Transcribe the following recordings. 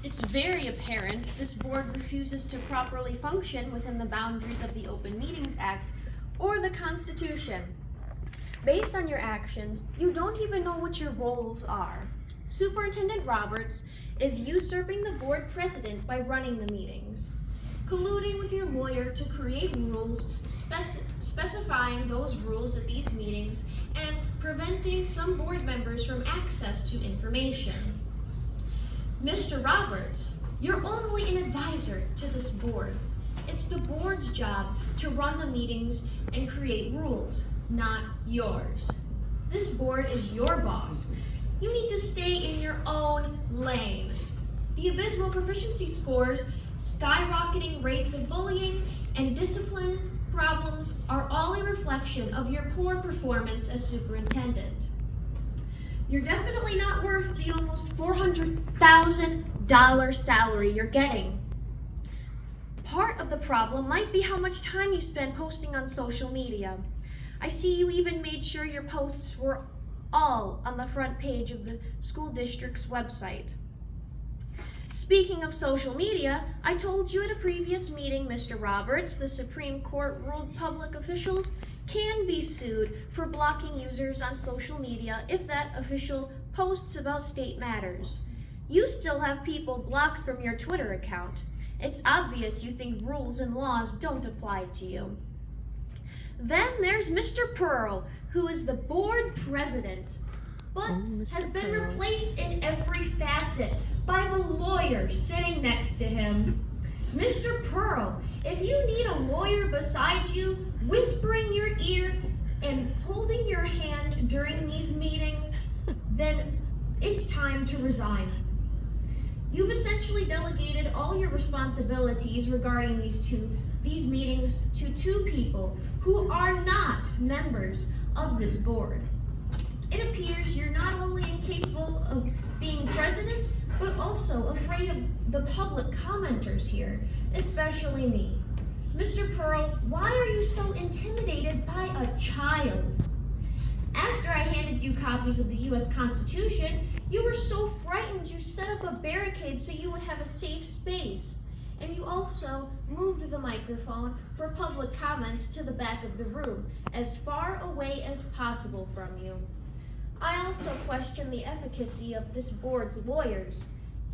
It's very apparent this board refuses to properly function within the boundaries of the Open Meetings Act or the Constitution. Based on your actions, you don't even know what your roles are. Superintendent Roberts is usurping the board president by running the meetings, colluding with your lawyer to create rules specifying those rules at these meetings, and preventing some board members from access to information. Mr. Roberts, you're only an advisor to this board. It's the board's job to run the meetings and create rules, not yours. This board is your boss. You need to stay in your own lane. The abysmal proficiency scores, skyrocketing rates of bullying, and discipline problems are all a reflection of your poor performance as superintendent. You're definitely not worth the almost $400,000 salary you're getting. Part of the problem might be how much time you spend posting on social media. I see you even made sure your posts were all on the front page of the school district's website. Speaking of social media, I told you at a previous meeting, Mr. Roberts, the Supreme Court ruled public officials can be sued for blocking users on social media if that official posts about state matters. You still have people blocked from your Twitter account. It's obvious you think rules and laws don't apply to you. Then there's Mr. Pearl, who is the board president, but has been replaced in every facet by the lawyer sitting next to him. Mr. Pearl, if you need a lawyer beside you, whispering your ear and holding your hand during these meetings, then it's time to resign. You've essentially delegated all your responsibilities regarding these meetings to two people who are not members of this board. It appears you're not only incapable of being president, but also afraid of the public commenters here, especially me. Mr. Pearl, why are you so intimidated by a child? After I handed you copies of the U.S. Constitution, you were so frightened you set up a barricade so you would have a safe space. And you also moved the microphone for public comments to the back of the room, as far away as possible from you. I also question the efficacy of this board's lawyers.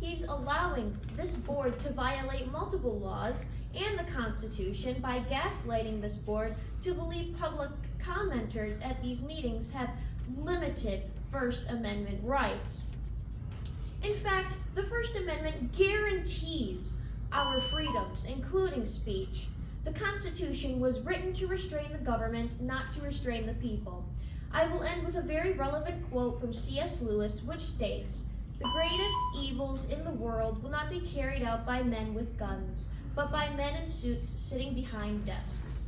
He's allowing this board to violate multiple laws and the Constitution by gaslighting this board to believe public commenters at these meetings have limited First Amendment rights. In fact, the First Amendment guarantees our freedoms, including speech. The Constitution was written to restrain the government, not to restrain the people. I will end with a very relevant quote from C.S. Lewis, which states, "The greatest evils in the world will not be carried out by men with guns, but by men in suits sitting behind desks."